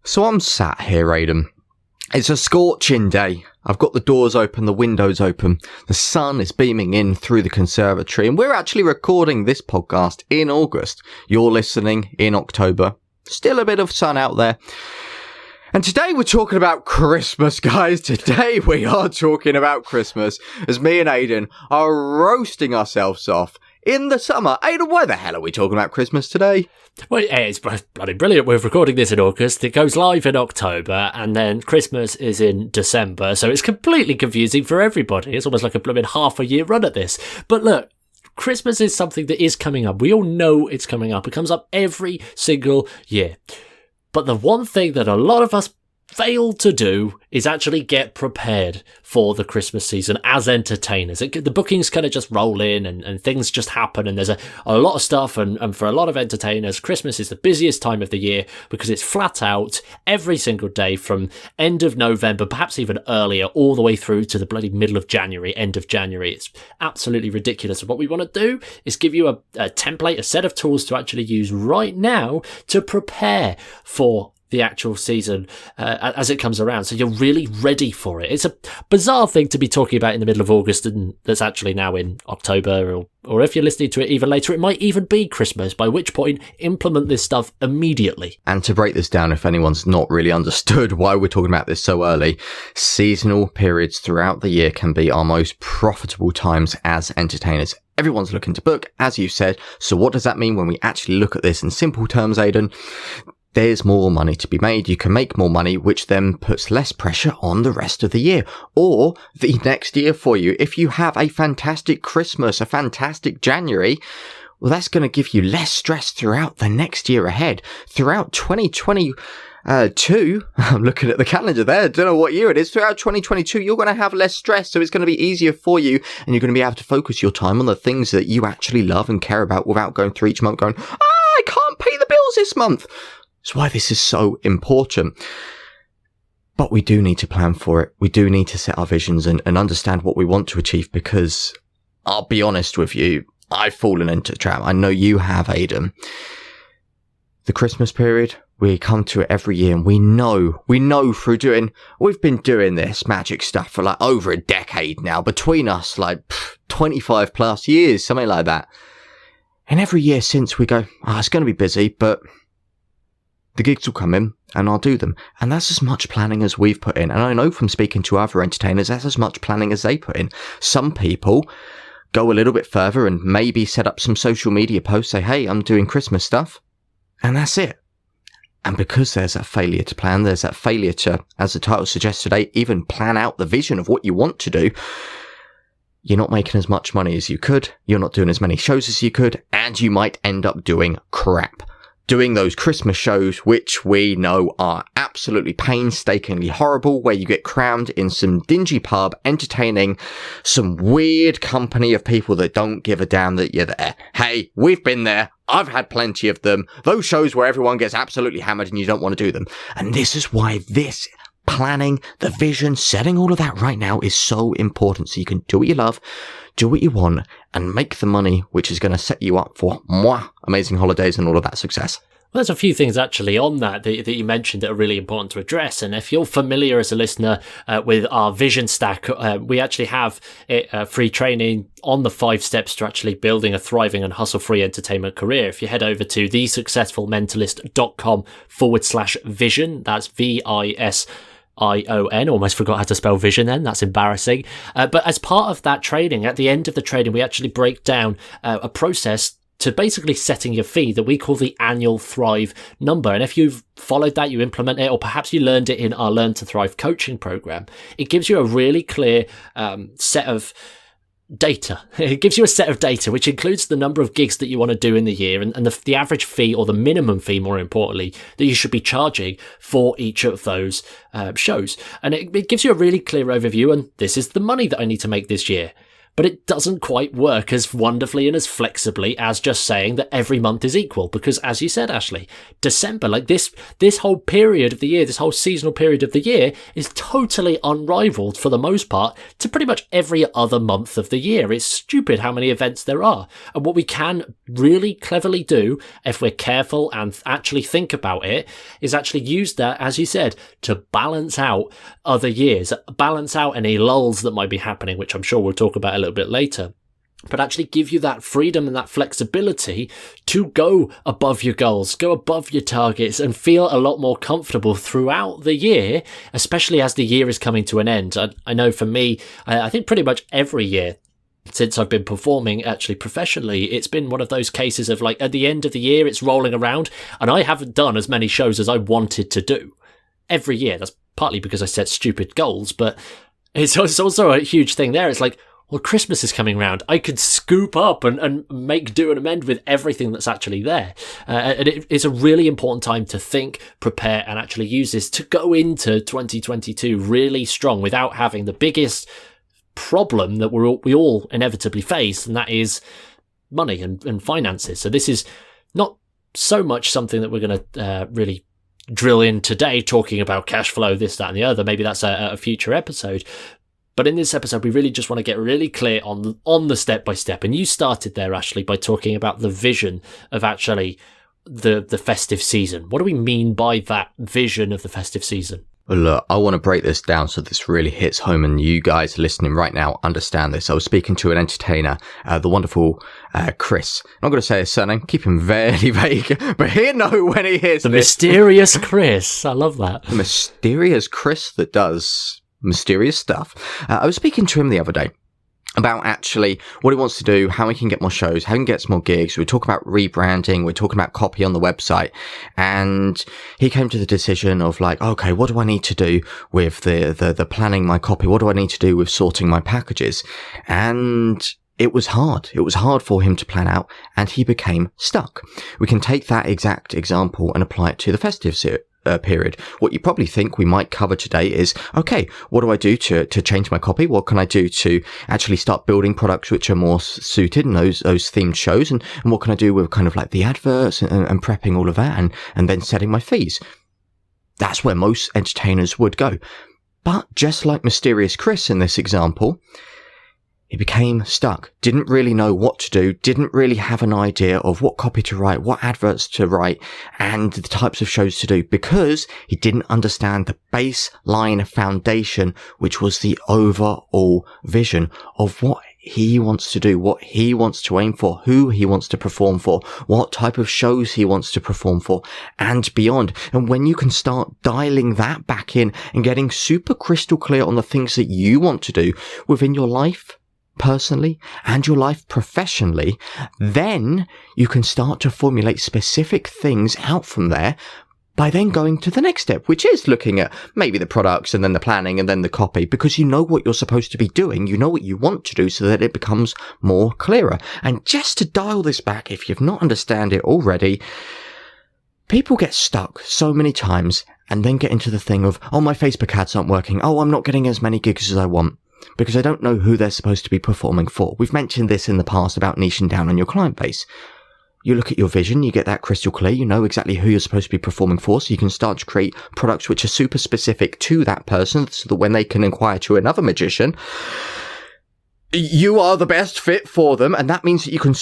So I'm sat here, Aidan. It's a scorching day. I've got the doors open, the windows open. The sun is beaming in through the conservatory, and we're actually recording this podcast in August. You're listening in October. Still a bit of sun out there. And today we're talking about Christmas, guys. Today we are talking about Christmas as me and Aidan are roasting ourselves off in the summer. Aidan, why the hell are we talking about Christmas today? Well, it's bloody brilliant. We're recording this in August. It goes live in October, and then Christmas is in December. So it's completely confusing for everybody. It's almost like a blooming half a year run at this. But look, Christmas is something that is coming up. We all know it's coming up. It comes up every single year. But the one thing that a lot of us fail to do is actually get prepared for the Christmas season as entertainers. The bookings kind of just roll in and things just happen, and there's a lot of stuff, and for a lot of entertainers, Christmas is the busiest time of the year because it's flat out every single day from end of November, perhaps even earlier, all the way through to the bloody middle of January, end of January. It's absolutely ridiculous. And what we want to do is give you a template, a set of tools to actually use right now to prepare for the actual season as it comes around, so you're really ready for it. It's a bizarre thing to be talking about in the middle of August, and that's actually now in October, or if you're listening to it even later, it might even be Christmas, by which point implement this stuff immediately. And to break this down, if anyone's not really understood why we're talking about this so early, seasonal periods throughout the year can be our most profitable times as entertainers. Everyone's looking to book, as you said. So what does that mean when we actually look at this in simple terms, Aidan? There's more money to be made. You can make more money, which then puts less pressure on the rest of the year or the next year for you. If you have a fantastic Christmas, a fantastic January, well, that's going to give you less stress throughout the next year ahead. Throughout 2022, I'm looking at the calendar there. I don't know what year it is. Throughout 2022, you're going to have less stress. So it's going to be easier for you, and you're going to be able to focus your time on the things that you actually love and care about without going through each month going, I can't pay the bills this month. That's why this is so important. But we do need to plan for it. We do need to set our visions and understand what we want to achieve, because I'll be honest with you, I've fallen into the trap. I know you have, Aidan. The Christmas period, we come to it every year, and we know we've been doing this magic stuff for like over a decade now, between us, like 25 plus years, something like that. And every year since we go, it's going to be busy, but the gigs will come in and I'll do them. And that's as much planning as we've put in. And I know from speaking to other entertainers, that's as much planning as they put in. Some people go a little bit further and maybe set up some social media posts, say, hey, I'm doing Christmas stuff. And that's it. And because there's that failure to plan, there's that failure to, as the title suggests today, even plan out the vision of what you want to do, you're not making as much money as you could. You're not doing as many shows as you could. And you might end up doing crap. Doing those Christmas shows, which we know are absolutely painstakingly horrible, where you get crammed in some dingy pub, entertaining some weird company of people that don't give a damn that you're there. Hey, we've been there. I've had plenty of them. Those shows where everyone gets absolutely hammered and you don't want to do them. And this is why this planning, the vision, setting all of that right now is so important. So you can do what you love, do what you want, and make the money, which is going to set you up for amazing holidays and all of that success. Well, there's a few things actually on that you mentioned that are really important to address. And if you're familiar as a listener with our vision stack, we actually have free training on the 5 steps to actually building a thriving and hustle-free entertainment career. If you head over to thesuccessfulmentalist.com/vision, that's VISION, almost forgot how to spell vision then, that's embarrassing. But as part of that training, at the end of the training, we actually break down a process to basically setting your fee that we call the annual Thrive number. And if you've followed that, you implement it, or perhaps you learned it in our Learn to Thrive coaching program, it gives you a really clear set of data. It gives you a set of data, which includes the number of gigs that you want to do in the year and the average fee, or the minimum fee, more importantly, that you should be charging for each of those shows. And it gives you a really clear overview, and this is the money that I need to make this year. But it doesn't quite work as wonderfully and as flexibly as just saying that every month is equal. Because as you said, Ashley, December, like this whole period of the year, this whole seasonal period of the year is totally unrivaled for the most part to pretty much every other month of the year. It's stupid how many events there are. And what we can really cleverly do, if we're careful and actually think about it, is actually use that, as you said, to balance out other years, balance out any lulls that might be happening, which I'm sure we'll talk about a little bit later, but actually give you that freedom and that flexibility to go above your goals, go above your targets, and feel a lot more comfortable throughout the year, especially as the year is coming to an end. I know for me, I think pretty much every year since I've been performing actually professionally, it's been one of those cases of like at the end of the year, it's rolling around and I haven't done as many shows as I wanted to do every year. That's partly because I set stupid goals, but it's also a huge thing there. It's like, well, Christmas is coming round. I could scoop up and make do and amend with everything that's actually there. And it's a really important time to think, prepare, and actually use this to go into 2022 really strong without having the biggest problem that we all inevitably face, and that is money and finances. So this is not so much something that we're going to really drill in today, talking about cash flow, this, that, and the other. Maybe that's a future episode. But in this episode, we really just want to get really clear on the step-by-step. And you started there, Ashley, by talking about the vision of actually the festive season. What do we mean by that vision of the festive season? Well, look, I want to break this down so this really hits home and you guys listening right now understand this. I was speaking to an entertainer, the wonderful Chris. I'm not going to say his surname, keep him very vague, but he'll know when he hears the this. Mysterious Chris. I love that. The mysterious Chris that does mysterious stuff. I was speaking to him the other day about actually what he wants to do, how he can get more shows, how he can get some more gigs. We talk about rebranding, we're talking about copy on the website, and he came to the decision of like, okay, what do I need to do with the planning my copy? What do I need to do with sorting my packages? And it was hard. It was hard for him to plan out, and he became stuck. We can take that exact example and apply it to the festive period. What you probably think we might cover today is, okay, what do I do to change my copy? What can I do to actually start building products which are more suited in those themed shows? And what can I do with kind of like the adverts and prepping all of that and then setting my fees? That's where most entertainers would go. But just like Mysterious Chris in this example, he became stuck, didn't really know what to do, didn't really have an idea of what copy to write, what adverts to write, and the types of shows to do, because he didn't understand the baseline foundation, which was the overall vision of what he wants to do, what he wants to aim for, who he wants to perform for, what type of shows he wants to perform for, and beyond. And when you can start dialing that back in and getting super crystal clear on the things that you want to do within your life, personally, and your life professionally, then you can start to formulate specific things out from there by then going to the next step, which is looking at maybe the products and then the planning and then the copy, because you know what you're supposed to be doing, you know what you want to do, so that it becomes more clearer. And just to dial this back, if you've not understand it already, people get stuck so many times and then get into the thing of, oh, my Facebook ads aren't working, oh, I'm not getting as many gigs as I want, because I don't know who they're supposed to be performing for. We've mentioned this in the past about niching down on your client base. You look at your vision, you get that crystal clear, you know exactly who you're supposed to be performing for, so you can start to create products which are super specific to that person, so that when they can inquire to another magician, you are the best fit for them. And that means that you can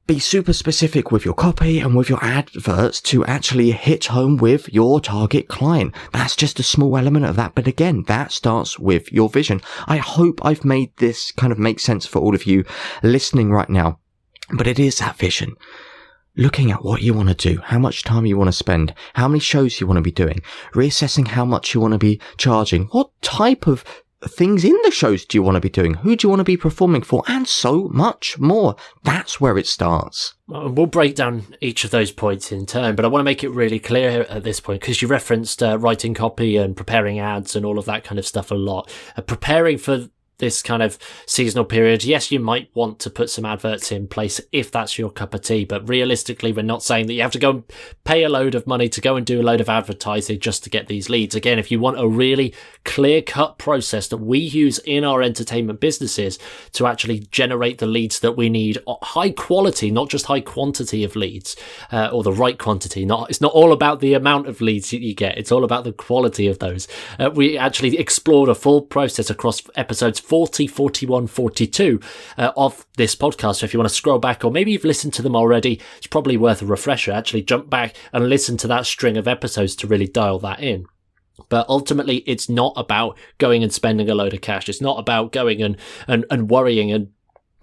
be super specific with your copy and with your adverts to actually hit home with your target client. That's just a small element of that. But again, that starts with your vision. I hope I've made this kind of make sense for all of you listening right now. But it is that vision. Looking at what you want to do, how much time you want to spend, how many shows you want to be doing, reassessing how much you want to be charging, what type of things in the shows do you want to be doing? Who do you want to be performing for? And so much more. That's where it starts. We'll break down each of those points in turn, but I want to make it really clear at this point, because you referenced writing copy and preparing ads and all of that kind of stuff a lot. Preparing for this kind of seasonal period, yes, you might want to put some adverts in place if that's your cup of tea, but realistically, we're not saying that you have to go and pay a load of money to go and do a load of advertising just to get these leads. Again, if you want a really clear-cut process that we use in our entertainment businesses to actually generate the leads that we need, high quality, not just high quantity of leads, or the right quantity. It's not all about the amount of leads that you get, it's all about the quality of those. We actually explored a full process across episodes 40, 41, 42 of this podcast. So if you want to scroll back, or maybe you've listened to them already, it's probably worth a refresher. Actually jump back and listen to that string of episodes to really dial that in. But ultimately, it's not about going and spending a load of cash. It's not about going and worrying and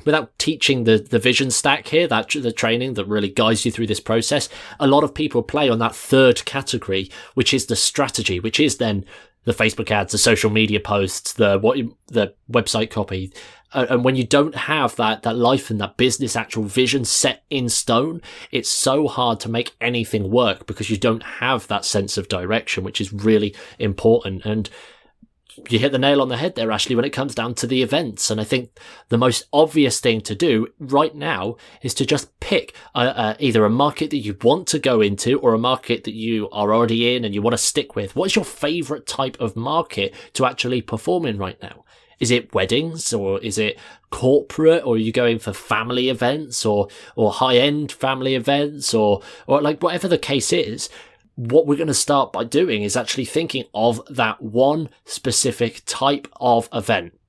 without teaching the vision stack here, that the training that really guides you through this process. A lot of people play on that third category, which is the strategy, which is then the Facebook ads, the social media posts, the website copy. And when you don't have that life and that business actual vision set in stone, it's so hard to make anything work because you don't have that sense of direction, which is really important. And you hit the nail on the head there, Ashley, when it comes down to the events. And I think the most obvious thing to do right now is to just pick either a market that you want to go into or a market that you are already in and you want to stick with. What's your favorite type of market to actually perform in right now? Is it weddings, or is it corporate, or are you going for family events or high-end family events or like whatever the case is? What we're going to start by doing is actually thinking of that one specific type of event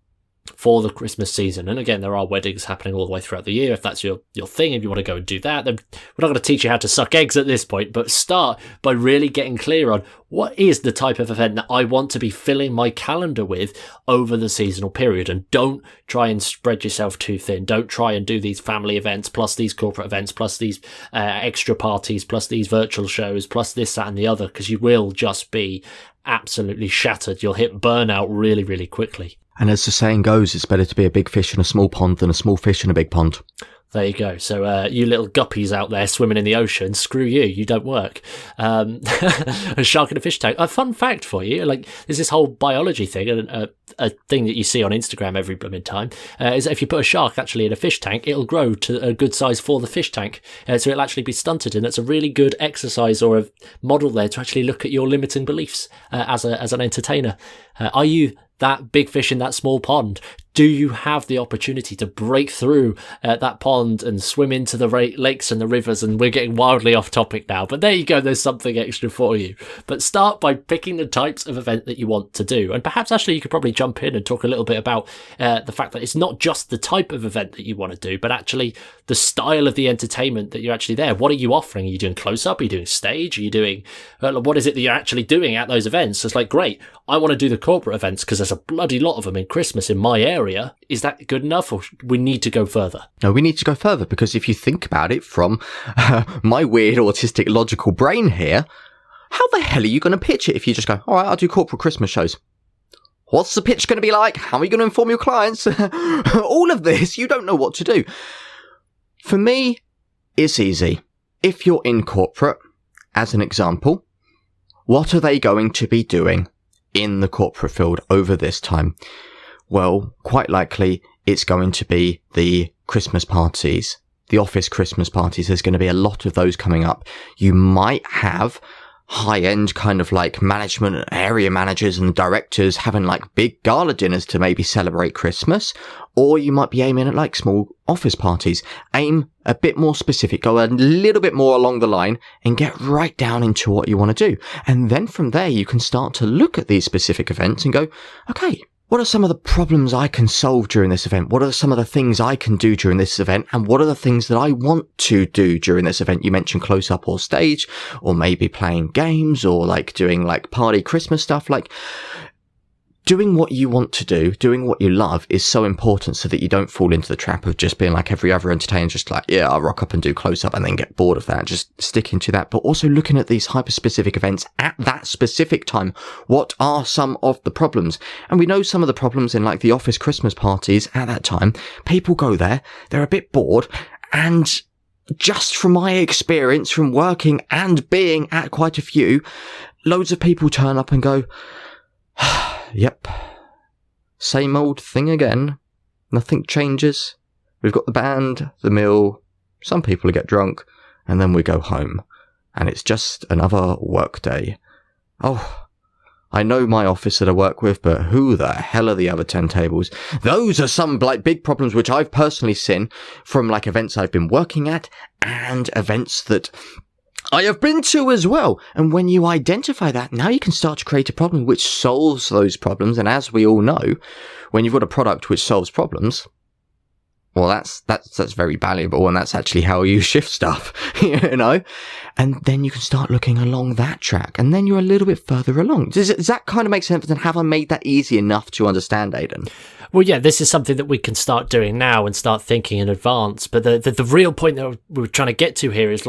for the Christmas season. And again, there are weddings happening all the way throughout the year. If that's your thing, if you want to go and do that, then we're not going to teach you how to suck eggs at this point, but start by really getting clear on what is the type of event that I want to be filling my calendar with over the seasonal period. And don't try and spread yourself too thin. Don't try and do these family events, plus these corporate events, plus these extra parties, plus these virtual shows, plus this, that, and the other, because you will just be absolutely shattered. You'll hit burnout really, really quickly. And as the saying goes, it's better to be a big fish in a small pond than a small fish in a big pond. There you go. So you little guppies out there swimming in the ocean, screw you, you don't work. A shark in a fish tank. A fun fact for you, like there's this whole biology thing, and a thing that you see on Instagram every blooming time, is that if you put a shark actually in a fish tank, it'll grow to a good size for the fish tank. So it'll actually be stunted, and that's a really good exercise or a model there to actually look at your limiting beliefs as an entertainer. Are you that big fish in that small pond? Do you have the opportunity to break through that pond and swim into the lakes and the rivers? And we're getting wildly off topic now, but there you go. There's something extra for you. But start by picking the types of event that you want to do. And perhaps, Ashley, you could probably jump in and talk a little bit about the fact that it's not just the type of event that you want to do, but actually the style of the entertainment that you're actually there. What are you offering? Are you doing close-up? Are you doing stage? Are you doing... what is it that you're actually doing at those events? It's like, great, I want to do the corporate events because there's a bloody lot of them in Christmas in my area. Is that good enough, or we need to go further? No, we need to go further, because if you think about it from my weird autistic logical brain here, how the hell are you going to pitch it if you just go, all right, I'll do corporate Christmas shows? What's the pitch going to be like? How are you going to inform your clients? All of this, you don't know what to do. For me, it's easy. If you're in corporate, as an example, what are they going to be doing in the corporate field over this time? Well, quite likely it's going to be the Christmas parties, the office Christmas parties. There's going to be a lot of those coming up. You might have high-end kind of like management and area managers and directors having like big gala dinners to maybe celebrate Christmas, or you might be aiming at like small office parties. Aim a bit more specific, go a little bit more along the line and get right down into what you want to do. And then from there, you can start to look at these specific events and go, okay, what are some of the problems I can solve during this event? What are some of the things I can do during this event? And what are the things that I want to do during this event? You mentioned close up or stage, or maybe playing games, or like doing like party Christmas stuff. Like doing what you want to do, doing what you love is so important, so that you don't fall into the trap of just being like every other entertainer, just like, yeah, I'll rock up and do close up and then get bored of that. Just sticking to that, but also looking at these hyper specific events at that specific time. What are some of the problems? And we know some of the problems in like the office Christmas parties at that time. People go there, they're a bit bored, and just from my experience from working and being at quite a few, loads of people turn up and go, yep, same old thing again. Nothing changes. We've got the band, the meal, some people get drunk, and then we go home. And it's just another work day. Oh, I know my office that I work with, but who the hell are the other 10 tables? Those are some big problems which I've personally seen from events I've been working at and events that I have been to as well. And when you identify that, now you can start to create a problem which solves those problems. And as we all know, when you've got a product which solves problems, well, that's very valuable, and that's actually how you shift stuff, And then you can start looking along that track, and then you're a little bit further along. Does that kind of make sense? And have I made that easy enough to understand, Aidan? Well, yeah, this is something that we can start doing now and start thinking in advance. But the real point that we're trying to get to here is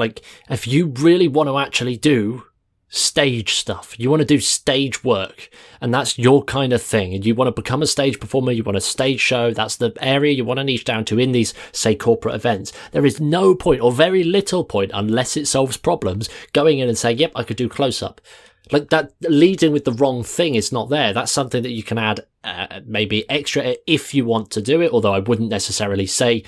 if you really want to actually do stage stuff, you want to do stage work, and that's your kind of thing, and you want to become a stage performer, you want a stage show, that's the area you want to niche down to in these, say, corporate events. There is no point, or very little point, unless it solves problems, going in and saying, yep, I could do close-up. That leading with the wrong thing is not there. That's something that you can add maybe extra if you want to do it, although I wouldn't necessarily say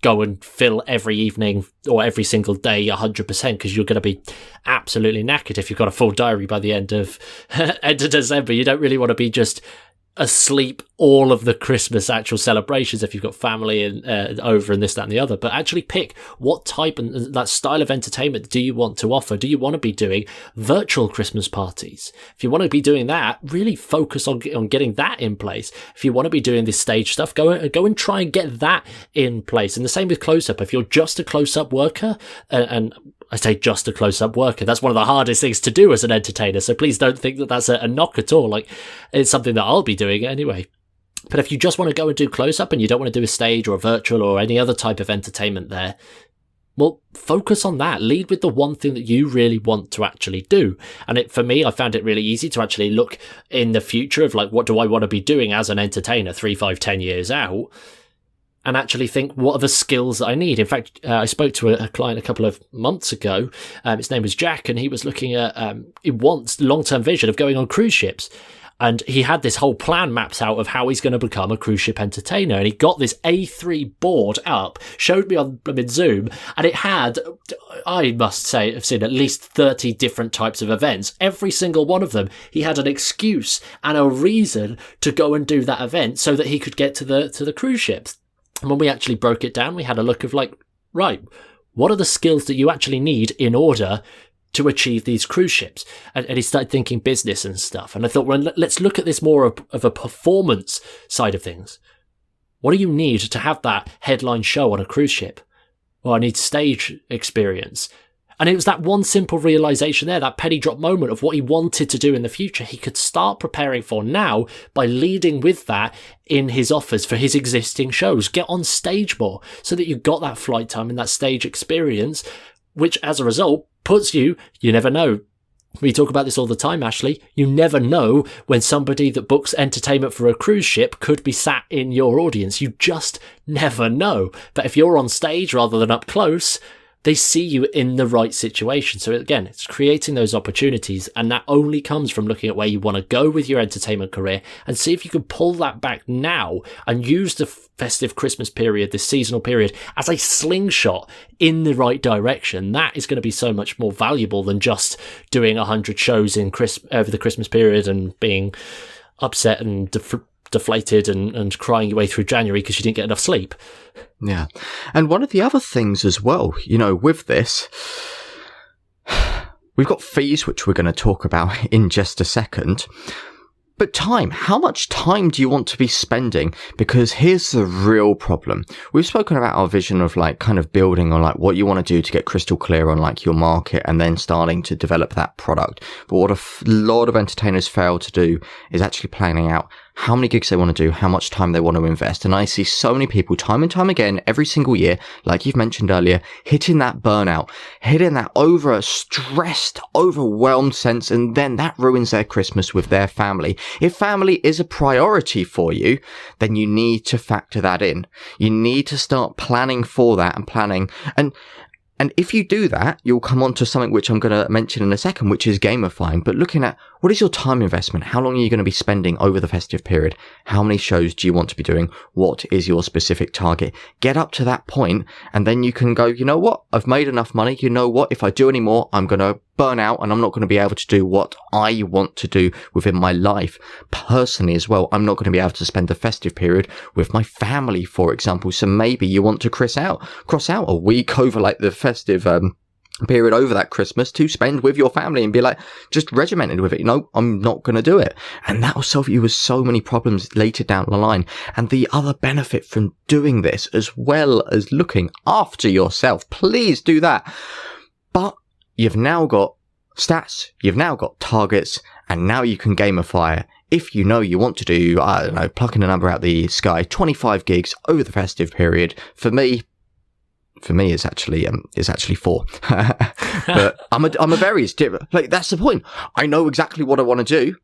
go and fill every evening or every single day 100%, because you're going to be absolutely knackered if you've got a full diary by the end of December. You don't really want to be just asleep all of the Christmas actual celebrations if you've got family and over and this, that and the other. But actually pick what type and that style of entertainment do you want to offer. Do you want to be doing virtual Christmas parties? If you want to be doing that, really focus on getting that in place. If you want to be doing this stage stuff, go and try and get that in place. And the same with close-up. If you're just a close-up worker, and I say just a close-up worker, that's one of the hardest things to do as an entertainer, so please don't think that that's a knock at all. It's something that I'll be doing anyway. But if you just want to go and do close-up and you don't want to do a stage or a virtual or any other type of entertainment there, well, focus on that. Lead with the one thing that you really want to actually do. And for me, I found it really easy to actually look in the future of what do I want to be doing as an entertainer 3, 5, 10 years out, and actually think, what are the skills that I need? In fact, I spoke to a client a couple of months ago. His name was Jack, and he was looking at, he wants long-term vision of going on cruise ships. And he had this whole plan mapped out of how he's going to become a cruise ship entertainer. And he got this A3 board up, showed me on Zoom, and it had, I must say, I've seen at least 30 different types of events. Every single one of them, he had an excuse and a reason to go and do that event so that he could get to the cruise ships. And when we actually broke it down, we had a look of right, what are the skills that you actually need in order to achieve these cruise ships? And he started thinking business and stuff. And I thought, well, let's look at this more of a performance side of things. What do you need to have that headline show on a cruise ship? Well, I need stage experience. And it was that one simple realization there, that penny drop moment of what he wanted to do in the future. He could start preparing for now by leading with that in his offers for his existing shows. Get on stage more so that you've got that flight time and that stage experience, which as a result puts you never know. We talk about this all the time, Ashley. You never know when somebody that books entertainment for a cruise ship could be sat in your audience. You just never know. But if you're on stage rather than up close, they see you in the right situation. So again, it's creating those opportunities, and that only comes from looking at where you want to go with your entertainment career and see if you can pull that back now and use the festive Christmas period, this seasonal period, as a slingshot in the right direction. That is going to be so much more valuable than just doing 100 shows over the Christmas period and being upset and deflated and crying your way through January because you didn't get enough sleep. Yeah. And one of the other things as well, with this, we've got fees, which we're going to talk about in just a second. But time, how much time do you want to be spending? Because here's the real problem. We've spoken about our vision of kind of building on what you want to do to get crystal clear on your market and then starting to develop that product. But what a lot of entertainers fail to do is actually planning out how many gigs they want to do, how much time they want to invest. And I see so many people time and time again, every single year, like you've mentioned earlier, hitting that burnout, hitting that stressed, overwhelmed sense. And then that ruins their Christmas with their family. If family is a priority for you, then you need to factor that in. You need to start planning for that and planning. And And if you do that, you'll come on to something which I'm going to mention in a second, which is gamifying, but looking at what is your time investment? How long are you going to be spending over the festive period? How many shows do you want to be doing? What is your specific target? Get up to that point, and then you can go, you know what? I've made enough money. You know what? If I do any more, I'm going to burn out and I'm not going to be able to do what I want to do within my life personally as well. I'm not going to be able to spend the festive period with my family, for example. So maybe you want to cross out a week over like the festive period over that Christmas to spend with your family and be like just regimented with it. I'm not going to do it. And that will solve you with so many problems later down the line. And the other benefit from doing this, as well as looking after yourself, please do that. But you've now got stats, you've now got targets, and now you can gamify it. If you know you want to do, I don't know, plucking a number out the sky, 25 gigs over the festive period. For me, it's actually 4. But I'm a various different. Like, that's the point. I know exactly what I want to do.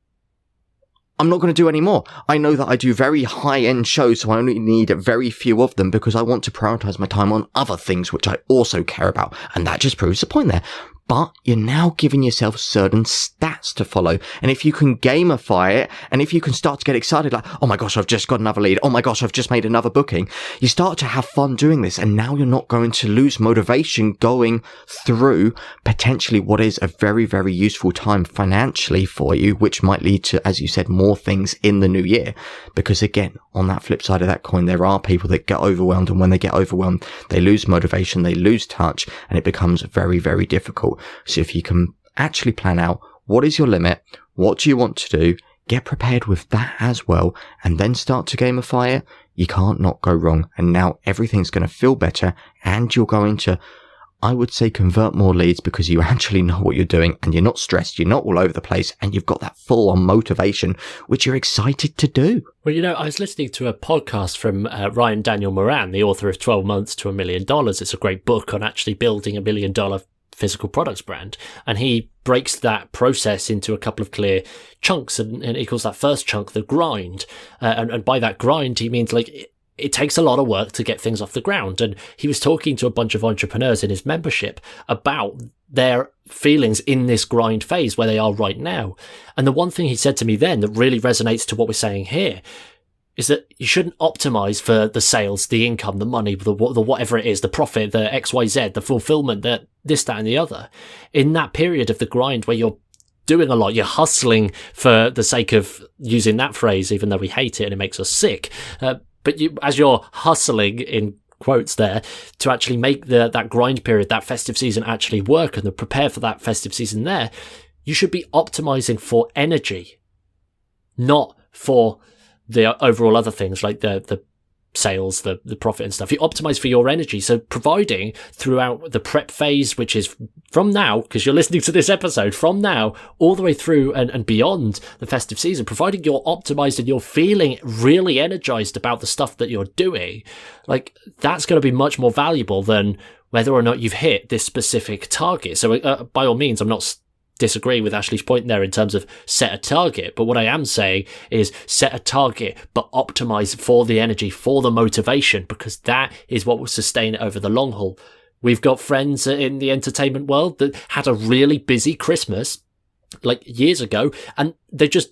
I'm not going to do any more. I know that I do very high-end shows, so I only need very few of them because I want to prioritize my time on other things which I also care about. And that just proves the point there. But you're now giving yourself certain stats to follow. And if you can gamify it, and if you can start to get excited, like, oh my gosh, I've just got another lead. Oh my gosh, I've just made another booking. You start to have fun doing this. And now you're not going to lose motivation going through potentially what is a very, very useful time financially for you, which might lead to, as you said, more things in the new year. Because again, on that flip side of that coin, there are people that get overwhelmed. And when they get overwhelmed, they lose motivation, they lose touch, and it becomes very, very difficult. So if you can actually plan out what is your limit, what do you want to do, get prepared with that as well, and then start to gamify it, you can't not go wrong. And now everything's going to feel better, and you're going to, I would say, convert more leads because you actually know what you're doing and you're not stressed, you're not all over the place, and you've got that full on motivation, which you're excited to do. Well, I was listening to a podcast from Ryan Daniel Moran, the author of 12 Months to $1 Million. It's a great book on actually building $1 million physical products brand, and he breaks that process into a couple of clear chunks, and he calls that first chunk the grind, and by that grind he means like it takes a lot of work to get things off the ground. And he was talking to a bunch of entrepreneurs in his membership about their feelings in this grind phase where they are right now. And the one thing he said to me then that really resonates to what we're saying here is that you shouldn't optimize for the sales, the income, the money, the whatever it is, the profit, the XYZ, the fulfillment, the this, that, and the other. In that period of the grind where you're doing a lot, you're hustling for the sake of using that phrase, even though we hate it and it makes us sick. But as you're hustling, in quotes there, to actually make that grind period, that festive season actually work and to prepare for that festive season there, you should be optimizing for energy, not for the overall other things like the sales, the profit and stuff. You optimize for your energy. So providing throughout the prep phase, which is from now, because you're listening to this episode, from now all the way through and beyond the festive season, providing you're optimized and you're feeling really energized about the stuff that you're doing, like that's going to be much more valuable than whether or not you've hit this specific target. So by all means, I'm not disagree with Ashley's point there in terms of set a target, but what I am saying is set a target but optimize for the energy, for the motivation, because that is what will sustain it over the long haul. We've got friends in the entertainment world that had a really busy Christmas like years ago, and they just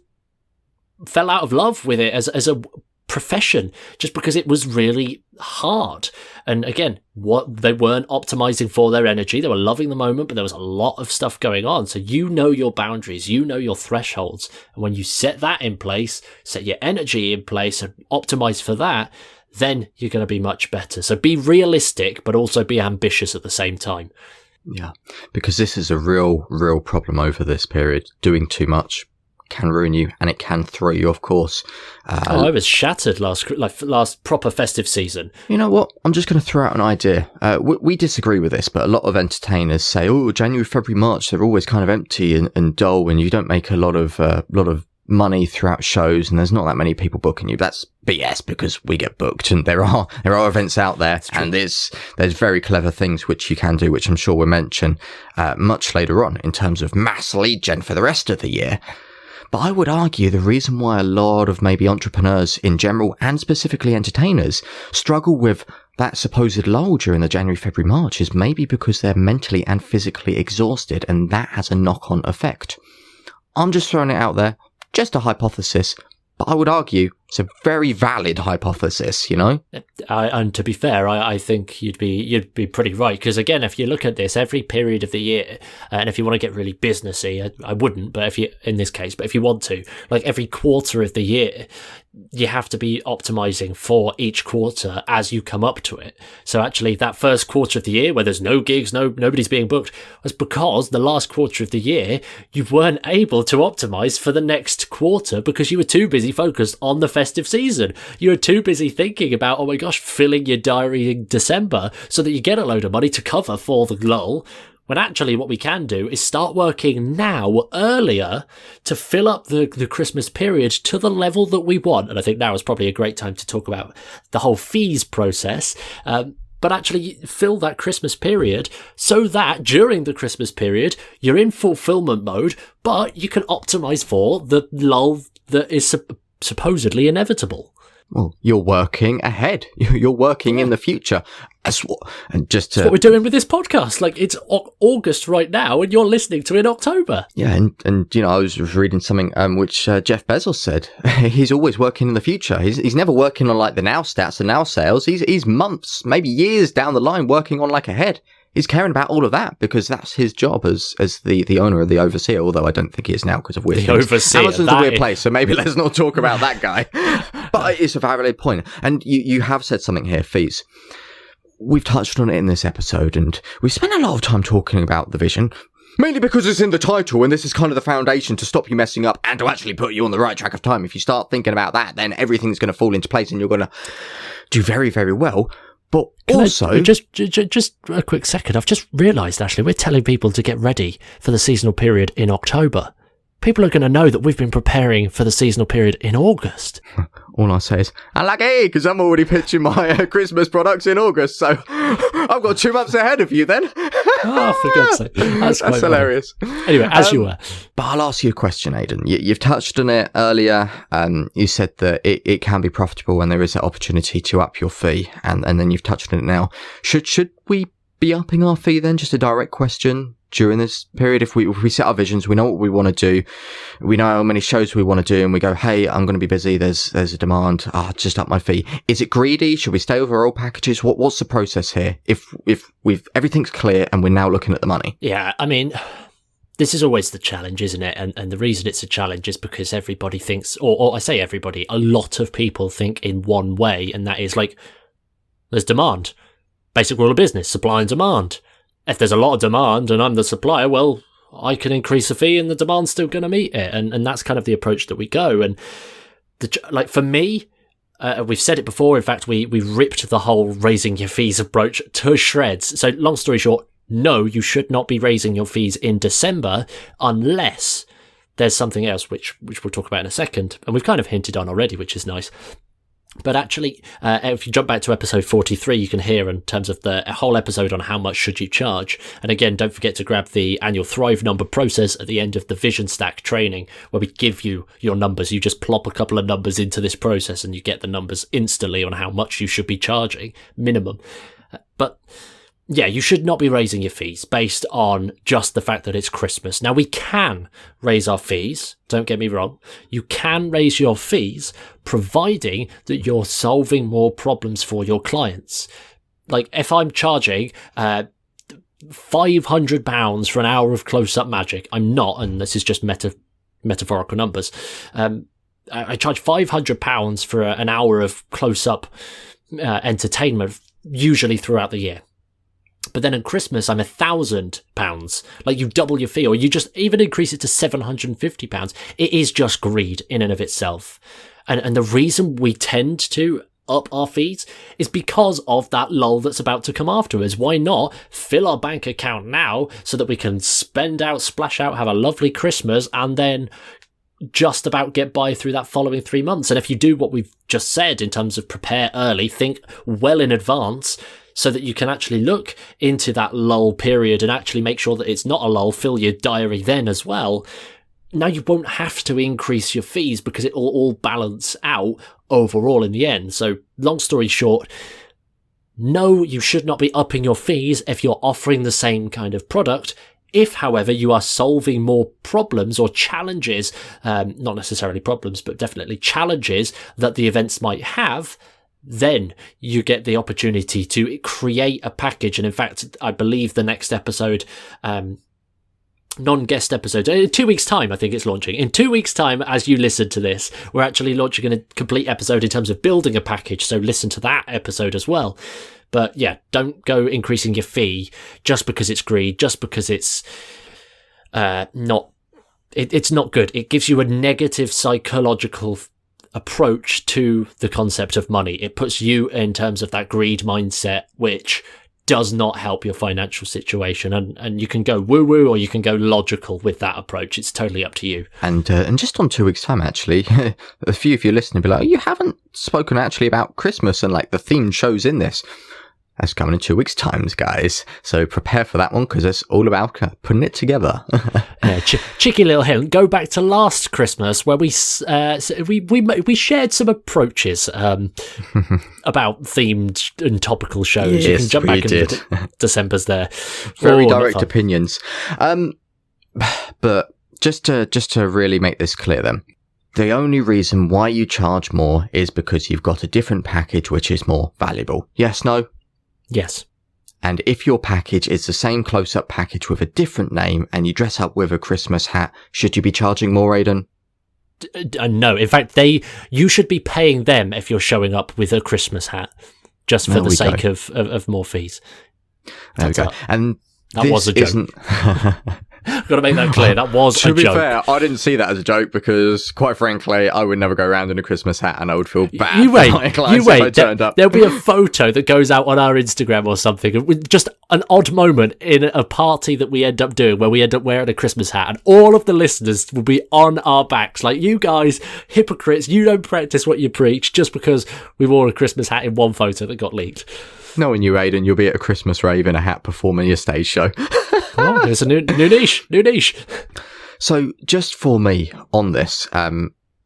fell out of love with it as a profession just because it was really hard. And again, they weren't optimizing for their energy. They were loving the moment, but there was a lot of stuff going on. So you know your boundaries, you know your thresholds. And when you set that in place, set your energy in place and optimize for that, then you're going to be much better. So be realistic, but also be ambitious at the same time. Yeah, because this is a real problem over this period. Doing too much can ruin you, and it can throw you off course. I was shattered last proper festive season. You know what? I'm just going to throw out an idea. We disagree with this, but a lot of entertainers say, "Oh, January, February, March, they're always kind of empty and dull, and you don't make a lot of money throughout shows, and there's not that many people booking you." That's BS, because we get booked, and there are events out there, and there's very clever things which you can do, which I'm sure we'll mention much later on in terms of mass lead gen for the rest of the year. But I would argue the reason why a lot of maybe entrepreneurs in general and specifically entertainers struggle with that supposed lull during the January, February, March is maybe because they're mentally and physically exhausted, and that has a knock-on effect. I'm just throwing it out there, just a hypothesis, but I would argue it's a very valid hypothesis, you know? And to be fair, I think you'd be pretty right, because again, if you look at this, every period of the year, and if you want to get really businessy, I wouldn't, but if you want to, like every quarter of the year, you have to be optimizing for each quarter as you come up to it. So actually, that first quarter of the year where there's no gigs, nobody's being booked, was because the last quarter of the year you weren't able to optimize for the next quarter because you were too busy focused on the festive season. You were too busy thinking about, oh my gosh, filling your diary in December so that you get a load of money to cover for the lull. When actually what we can do is start working now, earlier, to fill up the Christmas period to the level that we want. And I think now is probably a great time to talk about the whole fees process. But actually fill that Christmas period so that during the Christmas period, you're in fulfillment mode, but you can optimize for the lull that is supposedly inevitable. Well, you're working ahead. You're working in the future. That's what we're doing with this podcast. Like, it's August right now, and you're listening to it in October. Yeah, and you know, I was reading something which Jeff Bezos said. He's always working in the future. He's never working on like the now stats, the now sales. He's months, maybe years down the line, working on like ahead. He's caring about all of that because that's his job as the owner of the overseer, although I don't think he is now because of weird things. Overseer, Amazon's a weird place, so maybe let's not talk about that guy. But it's a valid point. And you have said something here, fees. We've touched on it in this episode, and we've spent a lot of time talking about the vision, mainly because it's in the title, and this is kind of the foundation to stop you messing up and to actually put you on the right track of time. If you start thinking about that, then everything's going to fall into place and you're going to do very, very well. But also... Just a quick second. I've just realised, Ashley, we're telling people to get ready for the seasonal period in October. People are going to know that we've been preparing for the seasonal period in August. All I say is, unlucky, because I'm already pitching my Christmas products in August, so I've got 2 months ahead of you then. Oh, for God's sake. That's hilarious. Anyway, as you were. But I'll ask you a question, Aidan. You've touched on it earlier. You said that it can be profitable when there is an opportunity to up your fee, and then you've touched on it now. Should we be upping our fee then? Just a direct question. During this period, if we set our visions, we know what we want to do, we know how many shows we want to do, and we go, hey, I'm going to be busy, there's a demand, just up my fee. Is it greedy? Should we stay with our old packages? What's the process here? If everything's clear and we're now looking at the money. Yeah, I mean, this is always the challenge, isn't it? And the reason it's a challenge is because everybody thinks, or I say everybody, a lot of people think in one way, and that is like, there's demand. Basic rule of business, supply and demand. If there's a lot of demand and I'm the supplier, well, I can increase the fee and the demand's still going to meet it. And that's kind of the approach that we go. And like for me, we've said it before. In fact, we ripped the whole raising your fees approach to shreds. So long story short, no, you should not be raising your fees in December unless there's something else, which we'll talk about in a second. And we've kind of hinted on already, which is nice. But actually, if you jump back to episode 43, you can hear in terms of the whole episode on how much should you charge. And again, don't forget to grab the annual Thrive number process at the end of the Vision Stack training, where we give you your numbers. You just plop a couple of numbers into this process and you get the numbers instantly on how much you should be charging, minimum. But yeah, you should not be raising your fees based on just the fact that it's Christmas. Now, we can raise our fees, don't get me wrong. You can raise your fees providing that you're solving more problems for your clients. Like, if I'm charging £500 for an hour of close-up magic, I'm not, and this is just metaphorical numbers. I charge £500 for an hour of close-up entertainment, usually throughout the year. But then at Christmas, I'm £1,000. Like, you double your fee, or you just even increase it to £750. It is just greed in and of itself. And the reason we tend to up our fees is because of that lull that's about to come after us. Why not fill our bank account now so that we can spend out, splash out, have a lovely Christmas, and then just about get by through that following 3 months? And if you do what we've just said in terms of prepare early, think well in advance, so that you can actually look into that lull period and actually make sure that it's not a lull, fill your diary then as well. Now you won't have to increase your fees because it will all balance out overall in the end. So long story short, no, you should not be upping your fees if you're offering the same kind of product. If, however, you are solving more problems or challenges, not necessarily problems, but definitely challenges that the events might have, then you get the opportunity to create a package. And in fact, I believe the next episode, non-guest episode, in 2 weeks' time, I think it's launching. In 2 weeks' time, as you listen to this, we're actually launching a complete episode in terms of building a package. So listen to that episode as well. But yeah, don't go increasing your fee just because it's greed, just because it's not good. It gives you a negative psychological approach to the concept of money. It puts you in terms of that greed mindset, which does not help your financial situation. And you can go woo-woo or you can go logical with that approach. It's totally up to you. And just on 2 weeks' time, actually, a few of you listening will be like, oh, you haven't spoken actually about Christmas and like the themed shows in this. That's coming in 2 weeks' time, guys. So prepare for that one because it's all about putting it together. Cheeky little hint. Go back to last Christmas where we shared some approaches about themed and topical shows. Yes, you can jump back did. into December's there. Very direct opinions. But just to really make this clear, then. The only reason why you charge more is because you've got a different package which is more valuable. Yes, no? Yes. And if your package is the same close-up package with a different name and you dress up with a Christmas hat, should you be charging more, Aidan? No. In fact, you should be paying them if you're showing up with a Christmas hat, just for the sake of more fees. There we go. And that was a joke. Got to make that clear. That was a joke. To be fair, I didn't see that as a joke because, quite frankly, I would never go around in a Christmas hat and I would feel bad. You wait. If I turned up. There'll be a photo that goes out on our Instagram or something with just an odd moment in a party that we end up doing where we end up wearing a Christmas hat and all of the listeners will be on our backs. Like, you guys, hypocrites, you don't practice what you preach just because we wore a Christmas hat in one photo that got leaked. Knowing you, Aidan, you'll be at a Christmas rave in a hat performing your stage show. Oh, it's a new niche. So just for me on this,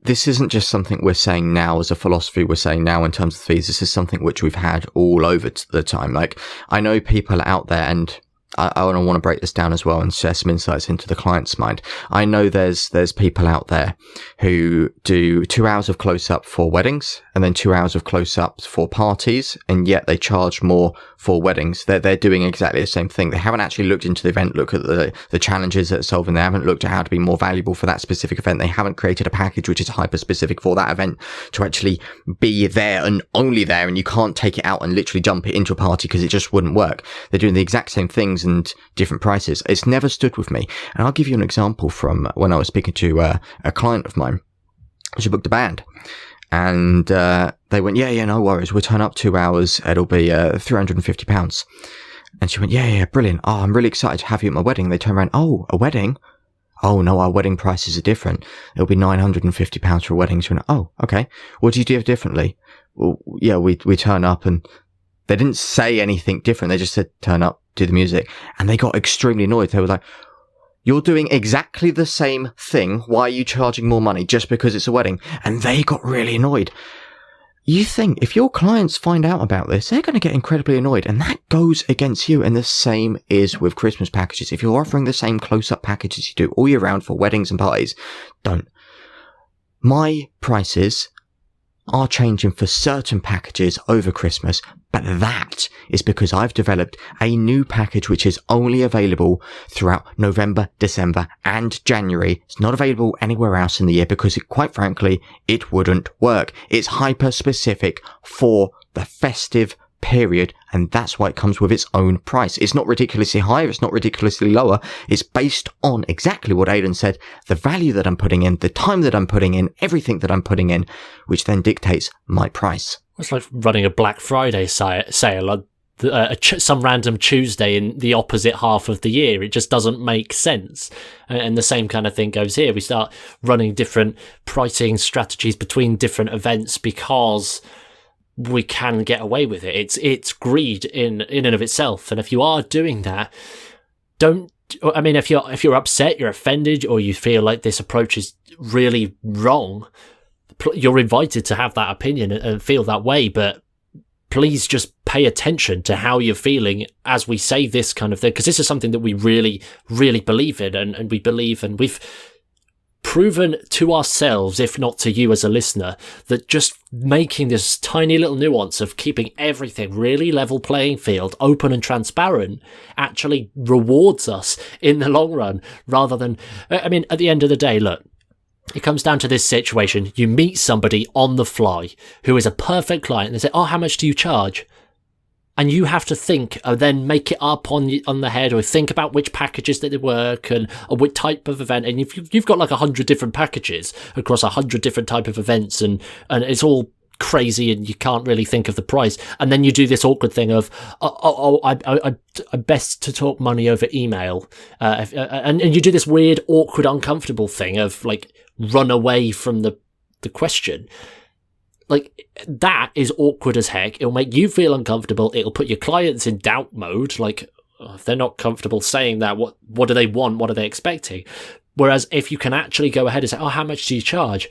this isn't just something we're saying now as a philosophy we're saying now in terms of fees. This is something which we've had all over the time. Like, I know people out there, and I want to break this down as well and share some insights into the client's mind. I know there's people out there who do 2 hours of close-up for weddings and then 2 hours of close-up for parties, and yet they charge more for weddings. They're doing exactly the same thing. They haven't actually looked into the event, look at the challenges that it's solving. They haven't looked at how to be more valuable for that specific event. They haven't created a package which is hyper-specific for that event to actually be there and only there, and you can't take it out and literally jump it into a party because it just wouldn't work. They're doing the exact same things and different prices. It's never stood with me. And I'll give you an example from when I was speaking to a client of mine. She booked a band. And they went, yeah, no worries. We'll turn up 2 hours. It'll be £350. And she went, yeah, brilliant. Oh, I'm really excited to have you at my wedding. They turned around, oh, a wedding? Oh, no, our wedding prices are different. It'll be £950 for a wedding. She went, oh, okay. What do you do differently? Well, yeah, we turn up, and they didn't say anything different. They just said, turn up, do the music. And they got extremely annoyed. They were like, you're doing exactly the same thing. Why are you charging more money just because it's a wedding? And they got really annoyed. You think if your clients find out about this, they're going to get incredibly annoyed, and that goes against you. And the same is with Christmas packages. If you're offering the same close-up packages you do all year round for weddings and parties, don't. My prices are changing for certain packages over Christmas, but that is because I've developed a new package which is only available throughout November, December and January. It's not available anywhere else in the year because quite frankly, it wouldn't work. It's hyper specific for the festive period, and that's why it comes with its own price. It's not ridiculously high, it's not ridiculously lower. It's based on exactly what Aidan said, the value that I'm putting in, the time that I'm putting in, everything that I'm putting in, which then dictates my price. It's like running a Black Friday sale on some random Tuesday in the opposite half of the year. It just doesn't make sense. And the same kind of thing goes here. We start running different pricing strategies between different events because we can get away with it. It's greed in and of itself. And if you are doing that, if you're upset, you're offended, or you feel like this approach is really wrong, you're invited to have that opinion and feel that way. But please just pay attention to how you're feeling as we say this kind of thing, because this is something that we really, really believe in, and we believe, and we've proven to ourselves, if not to you as a listener, that just making this tiny little nuance of keeping everything really level playing field, open and transparent, actually rewards us in the long run, rather than, I mean, at the end of the day, look, it comes down to this situation. You meet somebody on the fly who is a perfect client, and they say, oh, how much do you charge? And you have to think, or then make it up on the head, or think about which packages that they work and or what type of event. And if you've got like 100 different packages across 100 different type of events, and it's all crazy, and you can't really think of the price. And then you do this awkward thing of, I best to talk money over email, and you do this weird, awkward, uncomfortable thing of like run away from the question. Like, that is awkward as heck. It'll make you feel uncomfortable. It'll put your clients in doubt mode. Like, if they're not comfortable saying that, what do they want? What are they expecting? Whereas if you can actually go ahead and say, oh, how much do you charge?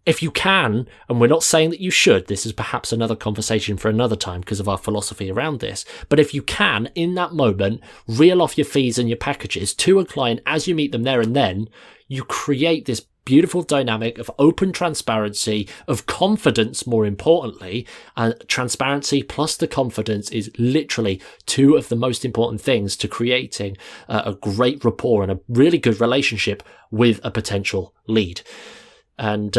If you can, and we're not saying that you should, this is perhaps another conversation for another time because of our philosophy around this, but if you can, in that moment, reel off your fees and your packages to a client as you meet them there and then, you create this beautiful dynamic of open transparency, of confidence, more importantly, and transparency plus the confidence is literally two of the most important things to creating a great rapport and a really good relationship with a potential lead. And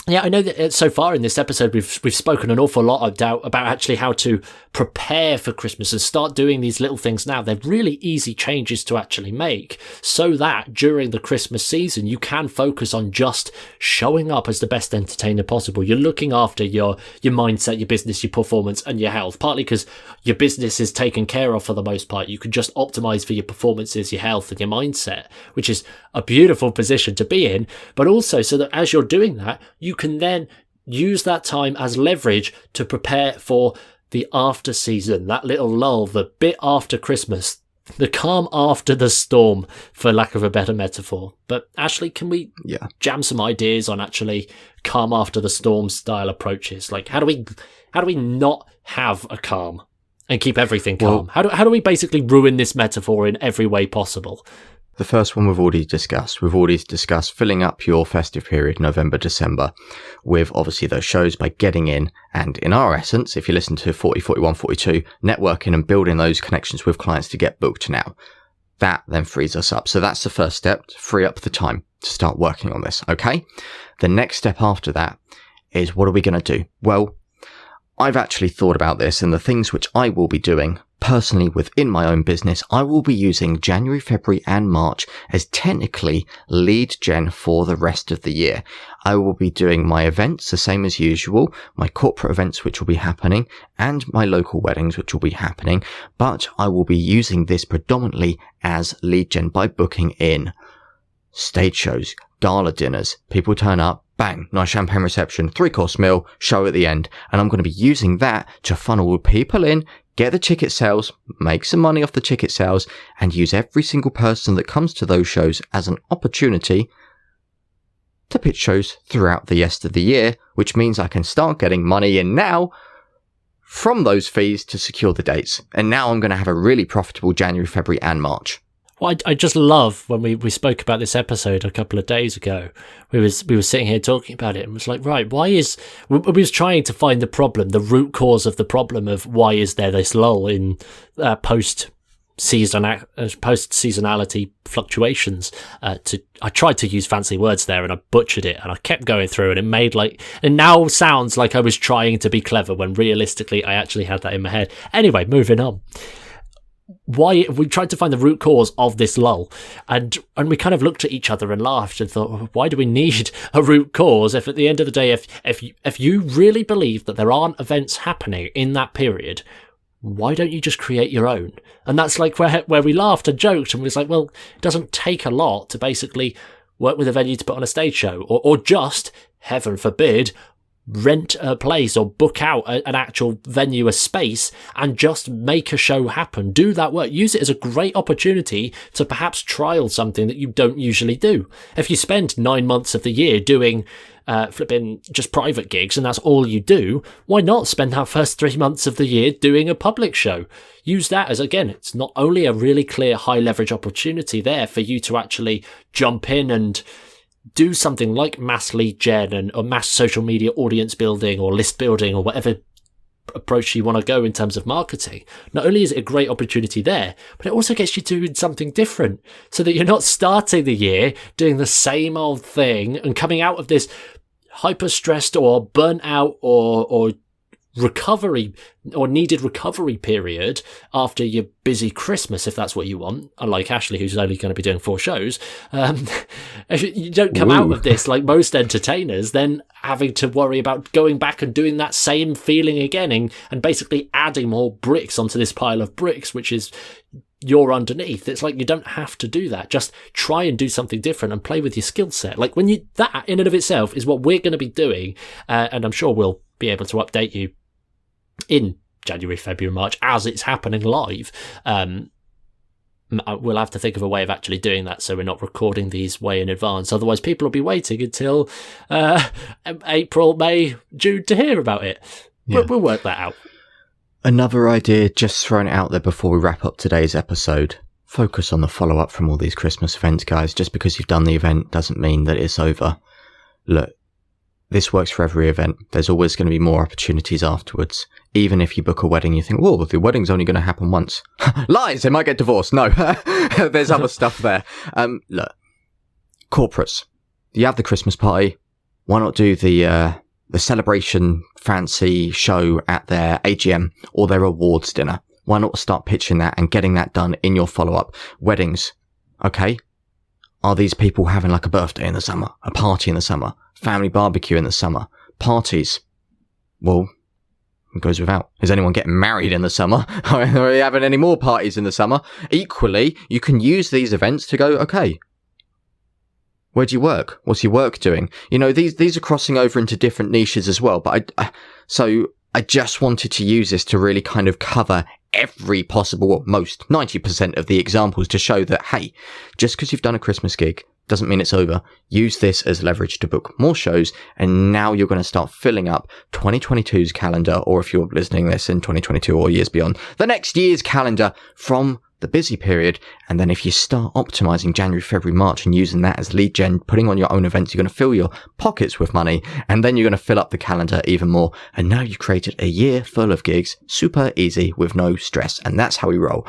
yeah, I know that so far in this episode we've spoken an awful lot about actually how to prepare for Christmas and start doing these little things now. They're really easy changes to actually make so that during the Christmas season you can focus on just showing up as the best entertainer possible. You're looking after your mindset, your business, your performance and your health, partly because your business is taken care of for the most part. You can just optimize for your performances, your health and your mindset, which is a beautiful position to be in, but also so that as you're doing that, you can then use that time as leverage to prepare for the after season, that little lull, the bit after Christmas, the calm after the storm, for lack of a better metaphor. But Ashley, can we jam some ideas on actually calm after the storm style approaches? Like, how do we not have a calm and keep everything calm? How do we basically ruin this metaphor in every way possible? The first one we've already discussed. We've already discussed filling up your festive period, November, December, with obviously those shows by getting in. And in our essence, if you listen to 40, 41, 42, networking and building those connections with clients to get booked now. That then frees us up. So that's the first step, to free up the time to start working on this. Okay. The next step after that is, what are we going to do? Well, I've actually thought about this, and the things which I will be doing personally within my own business, I will be using January, February and March as technically lead gen for the rest of the year. I will be doing my events the same as usual, my corporate events which will be happening and my local weddings which will be happening, but I will be using this predominantly as lead gen by booking in stage shows, gala dinners. People turn up, bang, nice champagne reception, 3-course meal, show at the end. And I'm going to be using that to funnel people in, get the ticket sales, make some money off the ticket sales, and use every single person that comes to those shows as an opportunity to pitch shows throughout the rest of the year, which means I can start getting money in now from those fees to secure the dates. And now I'm going to have a really profitable January, February and March. Well, I just love when we spoke about this episode a couple of days ago. We were sitting here talking about it and was like, right, we was trying to find the problem, the root cause of the problem of why is there this lull in post seasonality fluctuations. I tried to use fancy words there and I butchered it, and I kept going through and it now sounds like I was trying to be clever when realistically I actually had that in my head. Anyway, moving on. Why we tried to find the root cause of this lull, and we kind of looked at each other and laughed and thought, well, why do we need a root cause if at the end of the day, if you really believe that there aren't events happening in that period, why don't you just create your own? And that's like where we laughed and joked and was like, well, it doesn't take a lot to basically work with a venue to put on a stage show, or just, heaven forbid, rent a place or book out an actual venue, a space, and just make a show happen. Do that work. Use it as a great opportunity to perhaps trial something that you don't usually do. If you spend 9 months of the year doing flipping just private gigs and that's all you do, why not spend that first 3 months of the year doing a public show? Use that as, again, it's not only a really clear high leverage opportunity there for you to actually jump in and do something like mass lead gen or mass social media audience building or list building or whatever approach you want to go in terms of marketing. Not only is it a great opportunity there, but it also gets you doing something different so that you're not starting the year doing the same old thing and coming out of this hyper stressed or burnt out or recovery or needed recovery period after your busy Christmas, if that's what you want, unlike Ashley, who's only going to be doing 4 shows. If you don't come out of this like most entertainers, then having to worry about going back and doing that same feeling again and basically adding more bricks onto this pile of bricks, which is you're underneath. It's like you don't have to do that. Just try and do something different and play with your skill set. Like that in and of itself is what we're going to be doing, and I'm sure we'll be able to update you in January, February, March as it's happening live. We'll have to think of a way of actually doing that so we're not recording these way in advance. Otherwise, people will be waiting until April, May, June to hear about it. Yeah. We'll work that out. Another idea, just throwing it out there before we wrap up today's episode. Focus on the follow-up from all these Christmas events, guys. Just because you've done the event doesn't mean that it's over. Look, this works for every event. There's always going to be more opportunities afterwards. Even if you book a wedding, you think, well, the wedding's only going to happen once. Lies! They might get divorced. No, there's other stuff there. Look, corporates. You have the Christmas party. Why not do the celebration fancy show at their AGM or their awards dinner? Why not start pitching that and getting that done in your follow-up? Weddings. Okay. Are these people having like a birthday in the summer, a party in the summer, family barbecue in the summer, parties? Well, it goes without. Is anyone getting married in the summer? Are you having any more parties in the summer? Equally, you can use these events to go, okay, where do you work? What's your work doing? You know, these are crossing over into different niches as well. But I just wanted to use this to really kind of cover every possible, or most 90% of the examples to show that, hey, just because you've done a Christmas gig doesn't mean it's over. Use this as leverage to book more shows, and now you're going to start filling up 2022's calendar, or if you're listening to this in 2022 or years beyond, the next year's calendar from the busy period. And then if you start optimizing January, February, March and using that as lead gen, putting on your own events, you're going to fill your pockets with money, and then you're going to fill up the calendar even more. And now you've created a year full of gigs, super easy with no stress. And that's how we roll.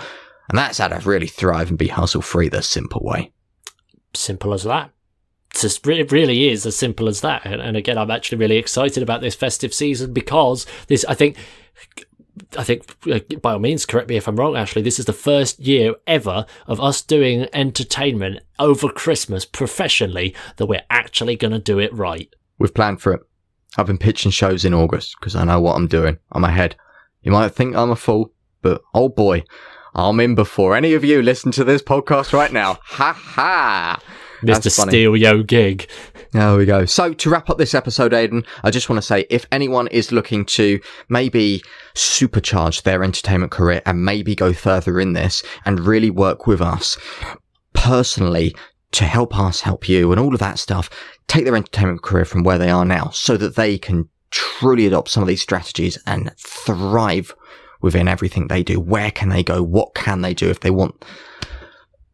And that's how to really thrive and be hustle free the simple way. Simple as that. It really is as simple as that. And again, I'm actually really excited about this festive season because this, I think, by all means, correct me if I'm wrong, Ashley, this is the first year ever of us doing entertainment over Christmas professionally that we're actually going to do it right. We've planned for it. I've been pitching shows in August because I know what I'm doing. I'm ahead. You might think I'm a fool, but oh boy, I'm in before any of you listen to this podcast right now. Ha ha! Mr. Steal Yo Gig. There we go. So to wrap up this episode, Aidan, I just want to say if anyone is looking to maybe supercharge their entertainment career and maybe go further in this and really work with us personally to help us help you and all of that stuff, take their entertainment career from where they are now so that they can truly adopt some of these strategies and thrive within everything they do. Where can they go? What can they do if they want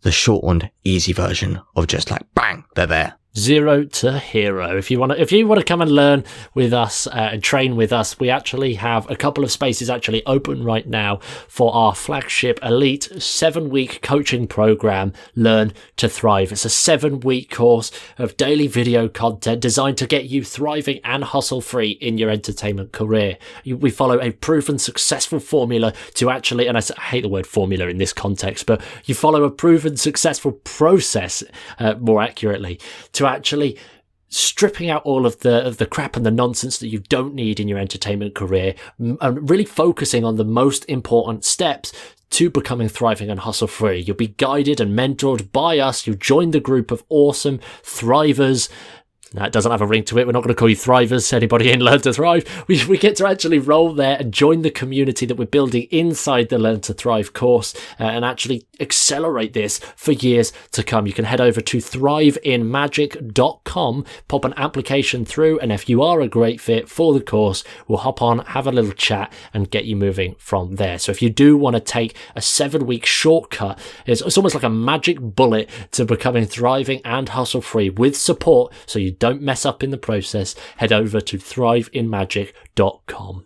the shortened, easy version of just like, bang, they're there. Zero to hero. If you want to come and learn with us and train with us, we actually have a couple of spaces actually open right now for our flagship elite 7-week coaching program, Learn to Thrive. It's a 7-week course of daily video content designed to get you thriving and hustle free in your entertainment career. We follow a proven successful formula to actually, and I hate the word formula in this context, but you follow a proven successful process, more accurately, to actually stripping out all of the crap and the nonsense that you don't need in your entertainment career and really focusing on the most important steps to becoming thriving and hustle free. You'll be guided and mentored by us. You'll join the group of awesome thrivers Now, it doesn't have a ring to it. We're not going to call you Thrivers. Anybody in Learn to Thrive. We get to actually roll there and join the community that we're building inside the Learn to Thrive course and actually accelerate this for years to come. You can head over to thriveinmagic.com, pop an application through, and if you are a great fit for the course, we'll hop on, have a little chat, and get you moving from there. So if you do want to take a 7-week shortcut, it's almost like a magic bullet to becoming thriving and hustle-free with support, so you don't mess up in the process, head over to thriveinmagic.com.